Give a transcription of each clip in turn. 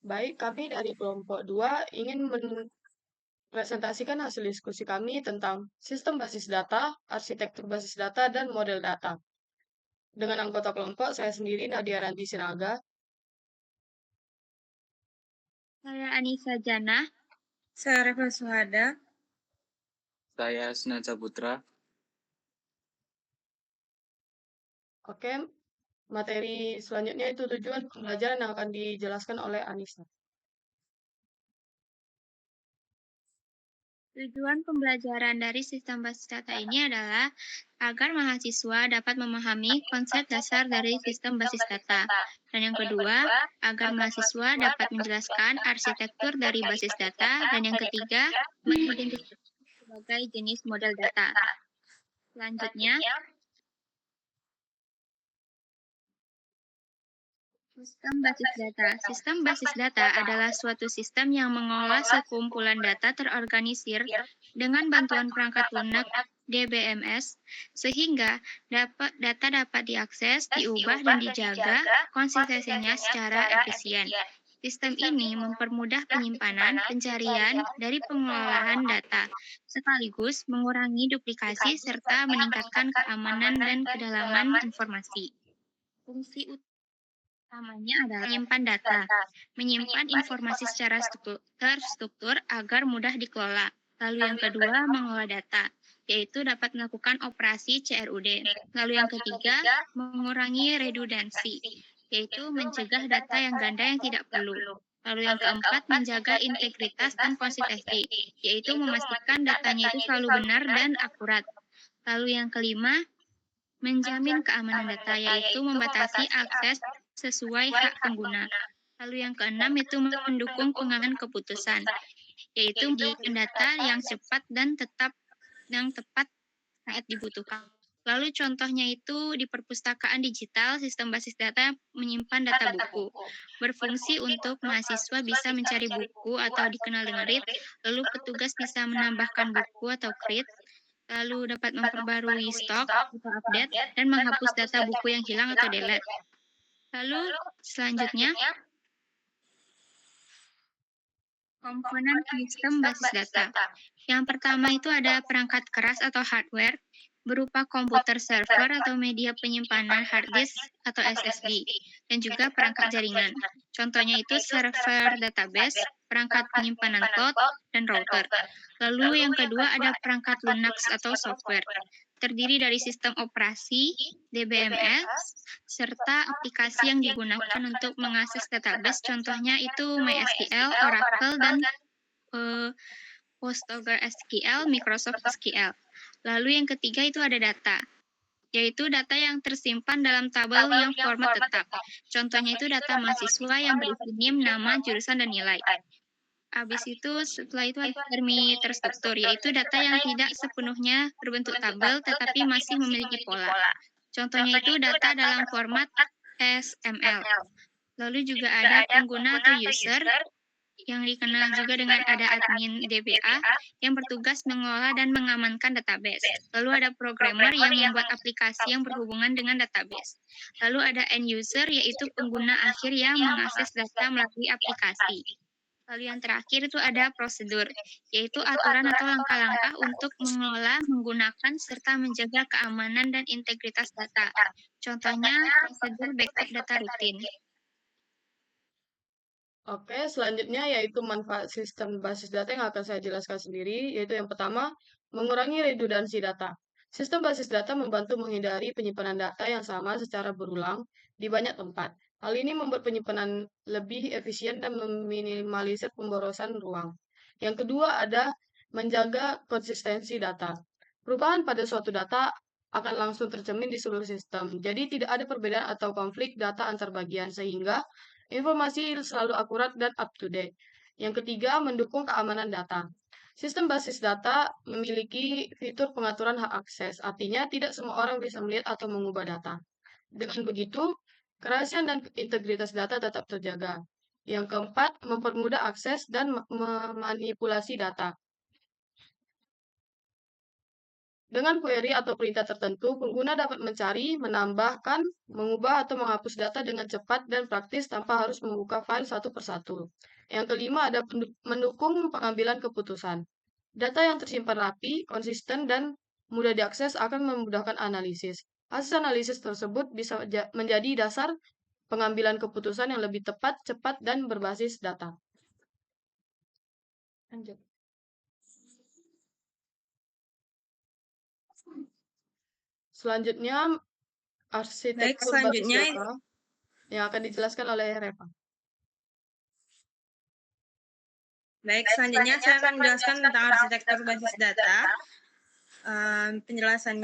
Baik, kami dari kelompok 2 ingin mempresentasikan hasil diskusi kami tentang sistem basis data, arsitektur basis data, dan model data. Dengan anggota kelompok, saya sendiri Nadia Ranti Sinaga. Saya Anissa Jana. Saya Reva Suhada. Saya Senansa Putra. Oke, materi selanjutnya itu tujuan pembelajaran yang akan dijelaskan oleh Anissa. Tujuan pembelajaran dari sistem basis data ini adalah agar mahasiswa dapat memahami konsep dasar dari sistem basis data. Dan yang kedua, agar mahasiswa dapat menjelaskan arsitektur dari basis data. Dan yang ketiga, mengidentifikasi berbagai jenis model data. Selanjutnya, sistem basis data. Sistem basis data adalah suatu sistem yang mengolah sekumpulan data terorganisir dengan bantuan perangkat lunak DBMS, sehingga data dapat diakses, diubah, dan dijaga konsistensinya secara efisien. Sistem ini mempermudah penyimpanan, pencarian, dari pengelolaan data, sekaligus mengurangi duplikasi serta meningkatkan keamanan dan kedalaman informasi. Fungsi utamanya adalah menyimpan data, menyimpan informasi secara terstruktur agar mudah dikelola. Lalu yang kedua, mengolah data, yaitu dapat melakukan operasi CRUD. Lalu yang ketiga, mengurangi redundansi, yaitu mencegah data yang ganda yang tidak perlu. Lalu yang keempat, menjaga integritas dan konsistensi, yaitu memastikan datanya itu selalu benar dan akurat. Lalu yang kelima, menjamin keamanan data, yaitu membatasi akses sesuai hak pengguna. Lalu yang keenam itu mendukung pengambilan keputusan, yaitu menjadikan data yang cepat dan tepat saat dibutuhkan. Lalu contohnya itu di perpustakaan digital, sistem basis data menyimpan data buku, berfungsi untuk mahasiswa bisa mencari buku atau dikenal dengan read, lalu petugas bisa menambahkan buku atau create, lalu dapat memperbarui stok atau update, dan menghapus data buku yang hilang atau delete. Lalu selanjutnya, komponen sistem basis data. Yang pertama itu ada perangkat keras atau hardware, berupa komputer server atau media penyimpanan hard disk atau SSD, dan juga perangkat jaringan. Contohnya itu server database, perangkat penyimpanan cloud, dan router. Lalu yang kedua ada perangkat Linux atau software, terdiri dari sistem operasi, DBMS, serta aplikasi yang digunakan untuk mengakses database. Contohnya itu MySQL, Oracle, dan PostgreSQL, Microsoft SQL. Lalu yang ketiga itu ada data, yaitu data yang tersimpan dalam tabel yang format tetap. Contohnya itu data mahasiswa yang berisi NIM, nama, jurusan, dan nilai. Habis itu, setelah itu ada termi terstruktur, yaitu data yang tidak sepenuhnya berbentuk tabel, tetapi masih memiliki pola. Contohnya itu data dalam format XML. Lalu juga ada pengguna atau user, yang dikenal juga dengan ada admin DBA, yang bertugas mengelola dan mengamankan database. Lalu ada programmer yang membuat aplikasi yang berhubungan dengan database. Lalu ada end user, yaitu pengguna akhir yang mengakses data melalui aplikasi. Lalu yang terakhir itu ada prosedur, yaitu aturan atau langkah-langkah untuk mengelola, menggunakan, serta menjaga keamanan dan integritas data. Contohnya prosedur backup data rutin. Oke, selanjutnya yaitu manfaat sistem basis data yang akan saya jelaskan sendiri, yaitu yang pertama, mengurangi redundansi data. Sistem basis data membantu menghindari penyimpanan data yang sama secara berulang di banyak tempat. Hal ini membuat penyimpanan lebih efisien dan meminimalisir pemborosan ruang. Yang kedua ada menjaga konsistensi data. Perubahan pada suatu data akan langsung tercermin di seluruh sistem. Jadi tidak ada perbedaan atau konflik data antar bagian sehingga informasi selalu akurat dan up to date. Yang ketiga, mendukung keamanan data. Sistem basis data memiliki fitur pengaturan hak akses, artinya tidak semua orang bisa melihat atau mengubah data. Dengan begitu, kerahasiaan dan integritas data tetap terjaga. Yang keempat, mempermudah akses dan memanipulasi data. Dengan query atau perintah tertentu, pengguna dapat mencari, menambahkan, mengubah, atau menghapus data dengan cepat dan praktis tanpa harus membuka file satu persatu. Yang kelima ada mendukung pengambilan keputusan. Data yang tersimpan rapi, konsisten, dan mudah diakses akan memudahkan analisis. Hasil analisis tersebut bisa menjadi dasar pengambilan keputusan yang lebih tepat, cepat, dan berbasis data. Lanjut. Selanjutnya, arsitektur basis selanjutnya data yang akan dijelaskan oleh Reva. selanjutnya saya akan menjelaskan tentang arsitektur basis data. Penjelasan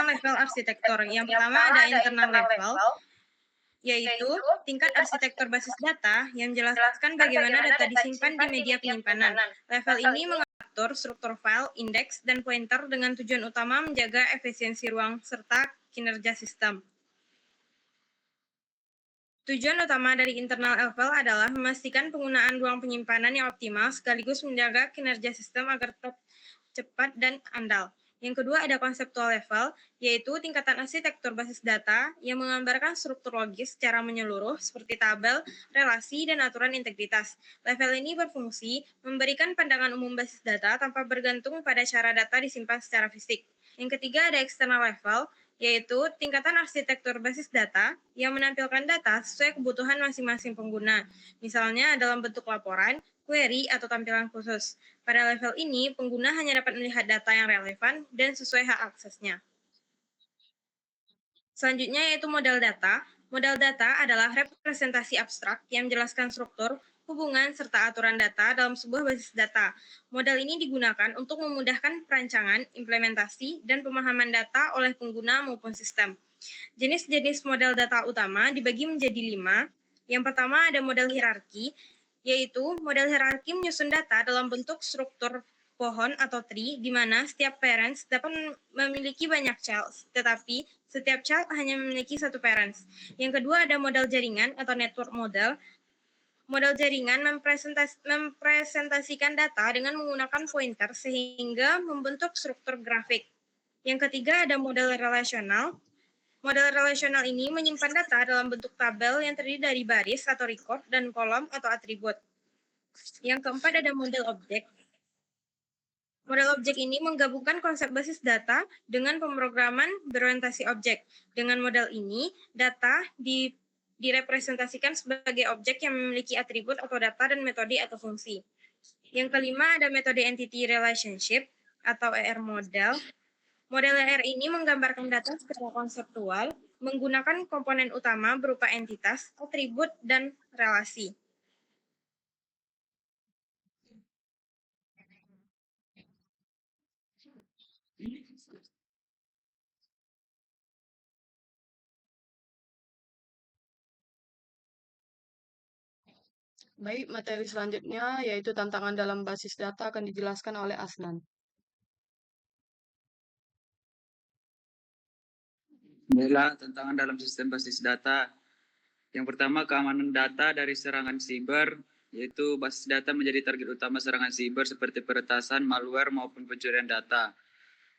level arsitektur. Yang pertama ada internal level, yaitu tingkat arsitektur basis data yang menjelaskan bagaimana data disimpan di media penyimpanan. Level ini mengatur struktur file, indeks, dan pointer dengan tujuan utama menjaga efisiensi ruang serta kinerja sistem. Tujuan utama dari internal level adalah memastikan penggunaan ruang penyimpanan yang optimal sekaligus menjaga kinerja sistem agar tetap cepat dan andal. Yang kedua ada konseptual level, yaitu tingkatan arsitektur basis data yang menggambarkan struktur logis secara menyeluruh seperti tabel, relasi, dan aturan integritas. Level ini berfungsi memberikan pandangan umum basis data tanpa bergantung pada cara data disimpan secara fisik. Yang ketiga ada external level, yaitu tingkatan arsitektur basis data yang menampilkan data sesuai kebutuhan masing-masing pengguna, misalnya dalam bentuk laporan, query, atau tampilan khusus. Pada level ini, pengguna hanya dapat melihat data yang relevan dan sesuai hak aksesnya. Selanjutnya yaitu model data. Model data adalah representasi abstrak yang menjelaskan struktur, hubungan, serta aturan data dalam sebuah basis data. Model ini digunakan untuk memudahkan perancangan, implementasi, dan pemahaman data oleh pengguna maupun sistem. Jenis-jenis model data utama dibagi menjadi 5. Yang pertama ada model hierarki, yaitu model hierarki menyusun data dalam bentuk struktur pohon atau tree, di mana setiap parents dapat memiliki banyak child, tetapi setiap child hanya memiliki satu parents. Yang kedua ada model jaringan atau network model. Model jaringan mempresentasikan data dengan menggunakan pointer sehingga membentuk struktur grafik. Yang ketiga ada model relasional. Model relasional ini menyimpan data dalam bentuk tabel yang terdiri dari baris atau record dan kolom atau atribut. Yang keempat ada model objek. Model objek ini menggabungkan konsep basis data dengan pemrograman berorientasi objek. Dengan model ini, data direpresentasikan sebagai objek yang memiliki atribut atau data dan metode atau fungsi. Yang kelima ada metode entity relationship atau ER model. Model ER ini menggambarkan data secara konseptual menggunakan komponen utama berupa entitas, atribut, dan relasi. Baik, materi selanjutnya yaitu tantangan dalam basis data akan dijelaskan oleh Asnan. Inilah tantangan dalam sistem basis data. Yang pertama, keamanan data dari serangan siber, yaitu basis data menjadi target utama serangan siber seperti peretasan, malware, maupun pencurian data.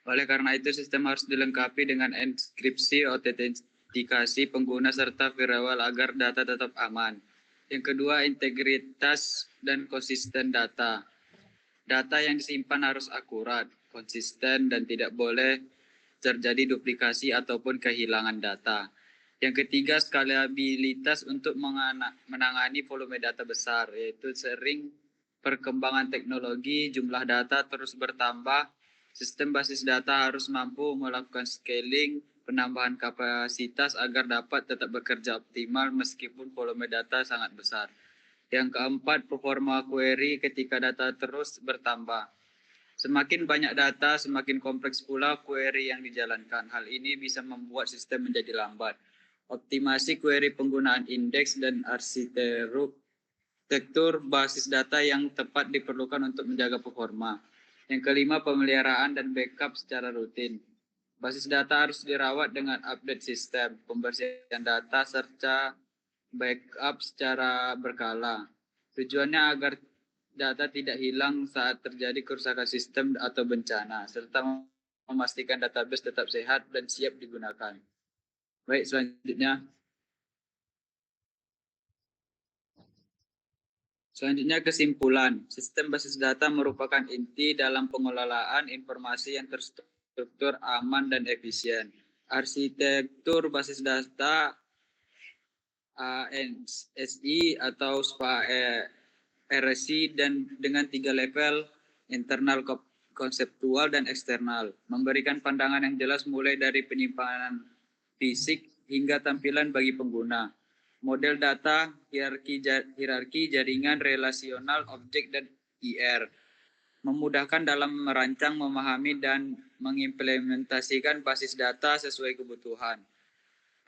Oleh karena itu, sistem harus dilengkapi dengan enkripsi, autentikasi pengguna, serta firewall agar data tetap aman. Yang kedua, integritas dan konsisten data. Data yang disimpan harus akurat, konsisten, dan tidak boleh terjadi duplikasi ataupun kehilangan data. Yang ketiga, skalabilitas untuk menangani volume data besar, yaitu sering perkembangan teknologi, jumlah data terus bertambah. Sistem basis data harus mampu melakukan scaling, penambahan kapasitas agar dapat tetap bekerja optimal meskipun volume data sangat besar. Yang keempat, performa query ketika data terus bertambah. Semakin banyak data, semakin kompleks pula query yang dijalankan. Hal ini bisa membuat sistem menjadi lambat. Optimasi query penggunaan indeks dan arsitektur basis data yang tepat diperlukan untuk menjaga performa. Yang kelima, pemeliharaan dan backup secara rutin. Basis data harus dirawat dengan update sistem, pembersihan data, serta backup secara berkala. Tujuannya agar data tidak hilang saat terjadi kerusakan sistem atau bencana, serta memastikan database tetap sehat dan siap digunakan. Baik, selanjutnya. Selanjutnya kesimpulan. Sistem basis data merupakan inti dalam pengelolaan informasi yang terstruktur, aman, dan efisien. Arsitektur basis data ANSI atau RSI dan dengan 3 level internal, konseptual, dan eksternal, memberikan pandangan yang jelas mulai dari penyimpanan fisik hingga tampilan bagi pengguna. Model data, hierarki jaringan, relasional, objek, dan IR, memudahkan dalam merancang, memahami, dan mengimplementasikan basis data sesuai kebutuhan.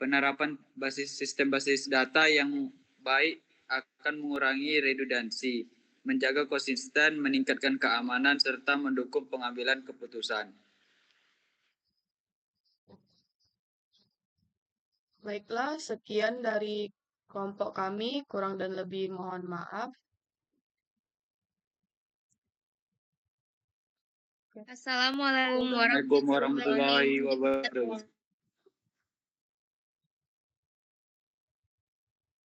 Penerapan sistem basis data yang baik akan mengurangi redundansi, menjaga konsisten, meningkatkan keamanan, serta mendukung pengambilan keputusan. Baiklah, sekian dari kelompok kami, kurang dan lebih mohon maaf. Assalamualaikum Assalamualaikum warahmatullahi wabarakatuh.